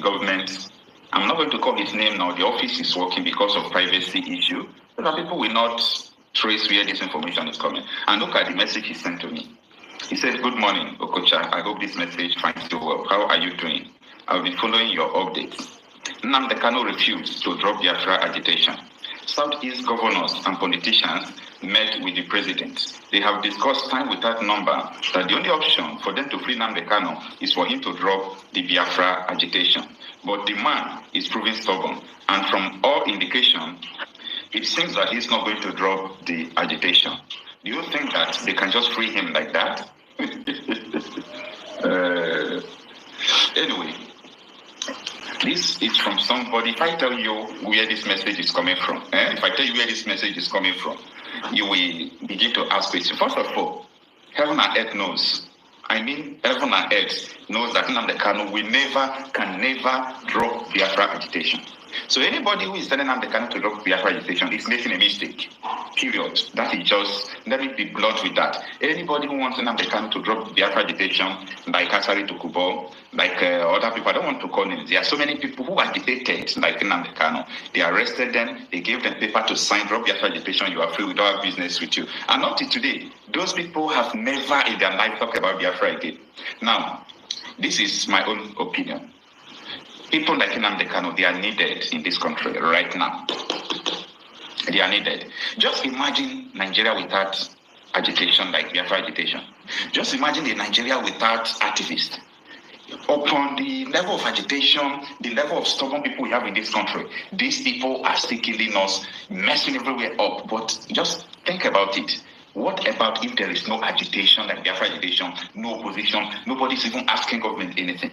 government. I'm not going to call his name now. The office is working because of privacy issue, so that people will not trace where this information is coming. And look at the message he sent to me. He said, "Good morning, Okocha. I hope this message finds you well. How are you doing? I'll be following your updates. Nnamdi refused to drop Biafra agitation. Southeast governors and politicians met with the president. They have discussed time without number that the only option for them to free Nnamdi is for him to drop the Biafra agitation. But the man is proving stubborn, and from all indication, it seems that he's not going to drop the agitation. Do you think that they can just free him like that?" Anyway, this is from somebody. If I tell you where this message is coming from, if I tell you where this message is coming from, you will begin to ask questions. First of all, heaven and earth knows. I mean, heaven and earth knows that Nnamdi can never drop Biafra agitation. So anybody who is telling Nnamdi to drop Biafra agitation is making a mistake. Period. That is just, let me be blunt with that. Anybody who wants Nnamdi to drop Biafra agitation, like Asari Tokubo, like other people, I don't want to call names. There are so many people who agitated, like Nnamdi. They arrested them, they gave them paper to sign, drop Biafra agitation, you are free, we don't have business with you. And up to today, those people have never in their life talked about Biafra again. Now, this is my own opinion. People like Nnamdi, they are needed in this country right now. They are needed. Just imagine Nigeria without agitation, like Biafra agitation. Just imagine the Nigeria without activists. Upon the level of agitation, the level of stubborn people we have in this country, these people are still killing us, messing everywhere up. But just think about it. What about if there is no agitation, like Biafra agitation, no opposition, nobody's even asking government anything?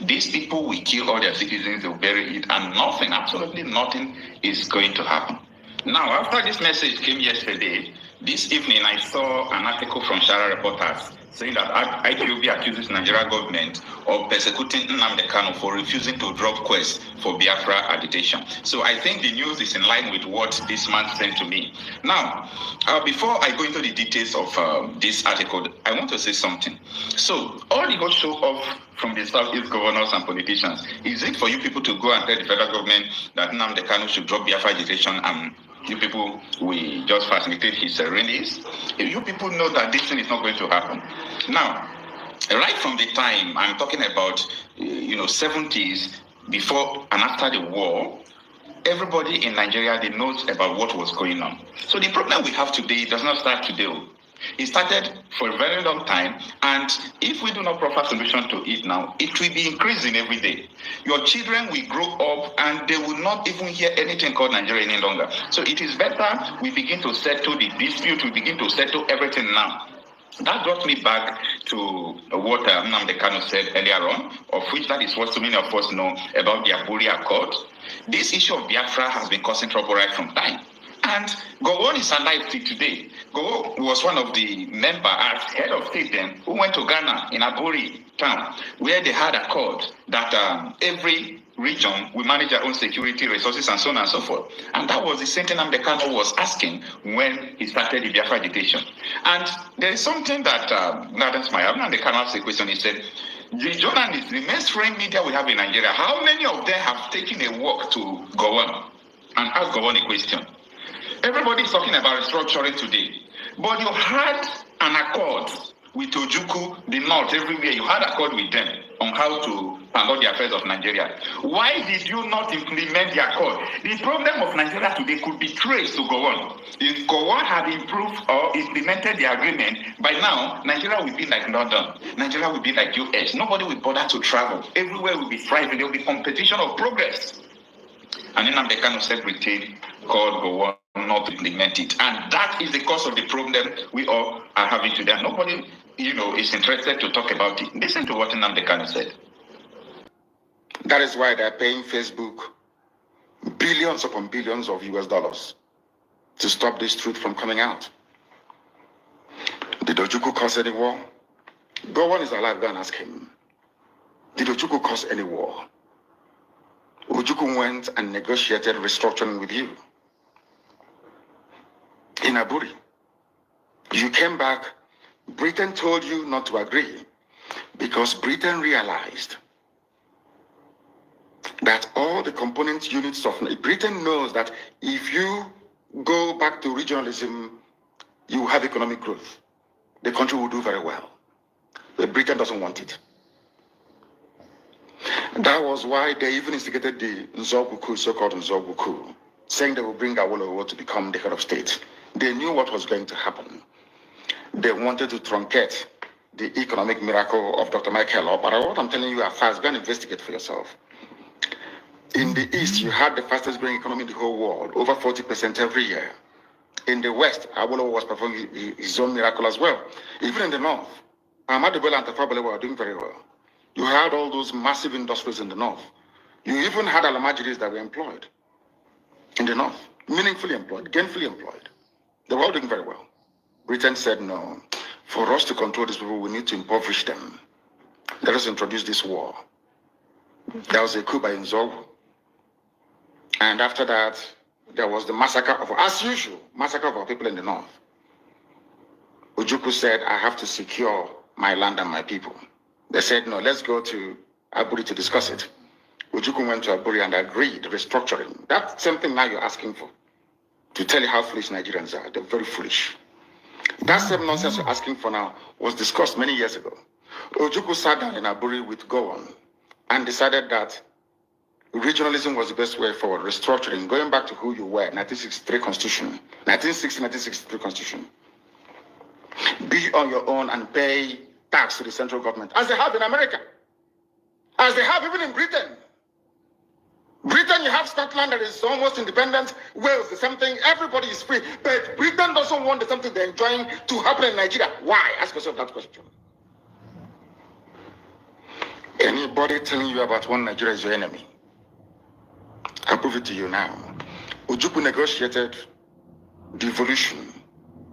These people will kill all their citizens, they'll bury it, and nothing, absolutely nothing is going to happen. Now, after this message came yesterday, this evening I saw an article from Shara Reporters saying that IPOB accuses Nigerian government of persecuting Nnamdi for refusing to drop quest for Biafra agitation. So I think the news is in line with what this man sent to me. Now, before I go into the details of this article, I want to say something. So, all the show off from the Southeast governors and politicians, is it for you people to go and tell the federal government that Nnamdi should drop Biafra agitation and you people will just facilitate his release? You people know that this thing is not going to happen. Now, right from the time I'm talking about, 70s, before and after the war, everybody in Nigeria, they knows about what was going on. So the problem we have today does not start today. It started for a very long time, and if we do not proper solution to it now, it will be increasing every day. Your children will grow up and they will not even hear anything called Nigeria any longer. So it is better we begin to settle the dispute, we begin to settle everything now. That brought me back to what Nnamdi said earlier on, of which that is what so many of us know about the Aburi Accord. This issue of Biafra has been causing trouble right from time. And Gowon is alive till today. Gowon was one of the members as head of state then who went to Ghana in Aburi town, where they had a accord that every region will manage their own security resources and so on and so forth. And that was the same thing Nnamdi was asking when he started the Biafra agitation. And there is something that Nnamdi asked a question. He said, the journalists, the mainstream media we have in Nigeria, how many of them have taken a walk to Gowon and asked Gowon a question? Everybody is talking about restructuring today, but you had an accord with Ojukwu, the North, everywhere. You had an accord with them on how to handle the affairs of Nigeria. Why did you not implement the accord? The problem of Nigeria today could be traced to Gowon. If Gowon had improved or implemented the agreement, by now, Nigeria will be like London. Nigeria will be like US. Nobody will bother to travel. Everywhere will be thriving. There will be competition of progress. And then Nnamdi said Britain called Gowon not to implement it. And that is the cause of the problem we all are having today. Nobody, is interested to talk about it. Listen to what Nnamdi said. That is why they're paying Facebook billions upon billions of US dollars to stop this truth from coming out. Did Ojukwu cause any war? Gowon is alive, go and ask him. Did Ojukwu cause any war? Ojukwu went and negotiated restructuring with you in Aburi. You came back, Britain told you not to agree because Britain realized that all the component units of Britain knows that if you go back to regionalism, you have economic growth. The country will do very well. But Britain doesn't want it. That was why they even instigated the Nzogwu coup, so-called Nzogwu coup, saying they will bring Awolowo to become the head of state. They knew what was going to happen. They wanted to truncate the economic miracle of Dr. Michael. But what I'm telling you are fast. Go and investigate for yourself. In the East, you had the fastest growing economy in the whole world, over 40% every year. In the West, Awolowo was performing his own miracle as well. Even in the North, Ahmadu Bello and Tafawa Balewa were doing very well. You had all those massive industries in the North. You even had Alamajiris that were employed in the North, meaningfully employed, gainfully employed. They were all doing very well. Britain said, no, for us to control these people, we need to impoverish them. Let us introduce this war. There was a coup by Nzogwu. And after that, there was the massacre of, as usual, massacre of our people in the North. Ojukwu said, I have to secure my land and my people. They said, no, let's go to Aburi to discuss it. Ojukwu went to Aburi and agreed, restructuring. That same thing now you're asking for, to tell you how foolish Nigerians are. They're very foolish. That same nonsense you're asking for now was discussed many years ago. Ojukwu sat down in Aburi with Gowon and decided that regionalism was the best way forward, restructuring, going back to who you were, 1963 Constitution, 1960-1963 Constitution. Be on your own and pay tax to the central government, as they have in America, as they have even in Britain. Britain, you have Scotland that is almost independent, Wales, the same thing, everybody is free, but Britain doesn't want the same thing they're enjoying to happen in Nigeria. Why? Ask yourself that question. Anybody telling you about one Nigeria is your enemy. I'll prove it to you now. Ojukwu negotiated devolution,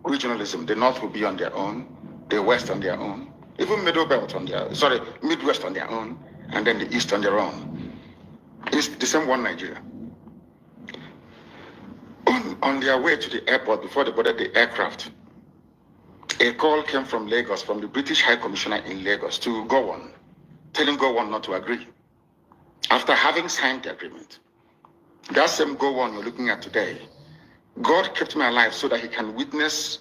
regionalism. The North will be on their own, the West on their own, even Midwest on their own, and then the East on their own. It's the same one Nigeria. On their way to the airport, before they boarded the aircraft, a call came from Lagos, from the British High Commissioner in Lagos to Gowon, telling Gowon not to agree. After having signed the agreement, that same Gowon you're looking at today, God kept me alive so that he can witness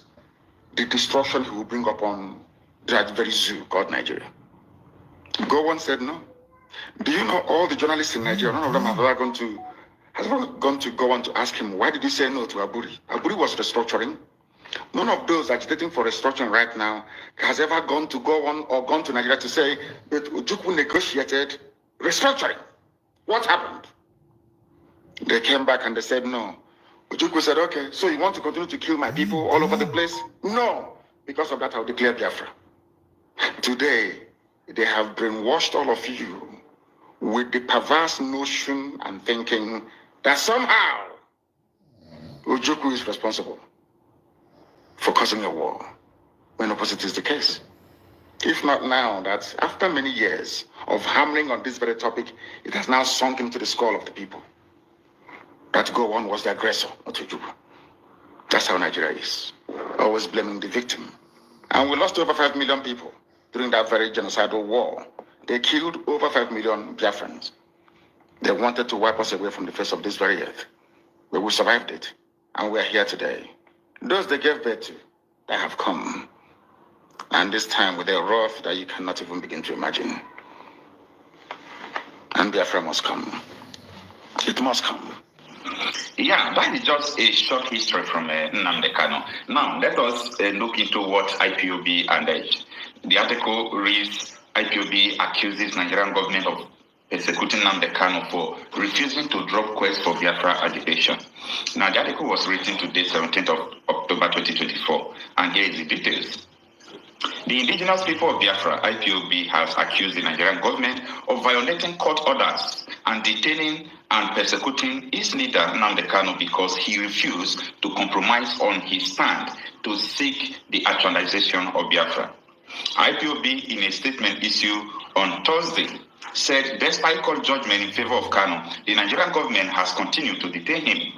the destruction he will bring upon that very zoo called Nigeria. Gowon said no. Do you know all the journalists in Nigeria, none of them have ever gone to Gowon to ask him, why did he say no to Aburi? Aburi was restructuring. None of those agitating for restructuring right now has ever gone to Gowon or gone to Nigeria to say that Ojukwu negotiated restructuring. What happened? They came back and they said no. Ojukwu said, okay, so you want to continue to kill my people all over the place? No. Because of that, I'll declare Biafra. Today, they have brainwashed all of you with the perverse notion and thinking that somehow Ojukwu is responsible for causing a war, when opposite is the case. If not now, that after many years of hammering on this very topic, it has now sunk into the skull of the people that Gowon was the aggressor, not Ojukwu. That's how Nigeria is, always blaming the victim. And we lost over 5 million people during that very genocidal war. They killed over 5 million Biafrans. They wanted to wipe us away from the face of this very earth. But we survived it, and we're here today. Those they gave birth to, they have come. And this time with a wrath that you cannot even begin to imagine. And Biafra must come. It must come. Yeah, that is just a short history from Nnamdi Kanu. Now, let us look into what IPOB alleged. The article reads, IPOB accuses Nigerian government of persecuting Nnamdi Kanu for refusing to drop quest for Biafra agitation. Now, the article was written today, 17th of October 2024, and here is the details. The indigenous people of Biafra, IPOB, has accused the Nigerian government of violating court orders and detaining and persecuting its leader, Nnamdi Kanu, because he refused to compromise on his stand to seek the actualization of Biafra. IPOB, in a statement issued on Thursday, said despite court judgment in favor of Kanu, the Nigerian government has continued to detain him.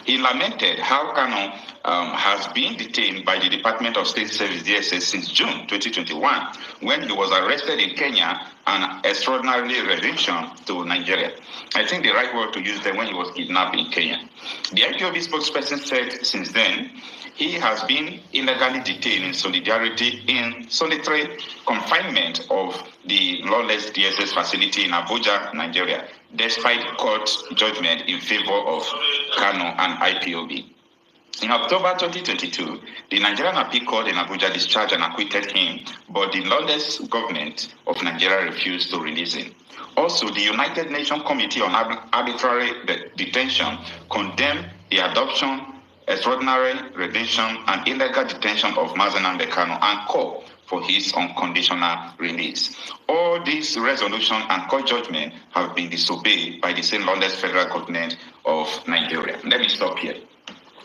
He lamented how Kanu has been detained by the Department of State Service, DSS, since June 2021, when he was arrested in Kenya and extraordinarily redemption to Nigeria. I think the right word to use there when he was kidnapped in Kenya. The IPOB spokesperson said since then, he has been illegally detained in solitary confinement of the lawless DSS facility in Abuja, Nigeria, despite court judgment in favor of Kanu and IPOB. In October 2022, the Nigerian Appeal Court in Abuja discharged and acquitted him, but the lawless government of Nigeria refused to release him. Also, the United Nations Committee on Arbitrary Detention condemned the adoption, extraordinary retention, and illegal detention of Nnamdi Kanu and called for his unconditional release. All these resolutions and court judgments have been disobeyed by the same lawless federal government of Nigeria. Let me stop here.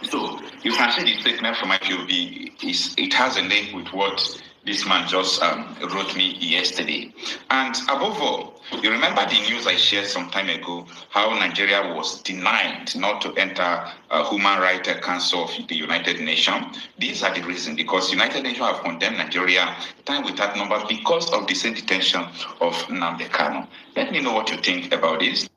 So you can see the statement from IPOB it has a link with what this man just wrote me yesterday. And above all, you remember the news I shared some time ago, how Nigeria was denied not to enter a Human Rights Council of the United Nations. These are the reasons, because United Nations have condemned Nigeria time without number because of the same detention of Nnamdi Kanu. Let me know what you think about this.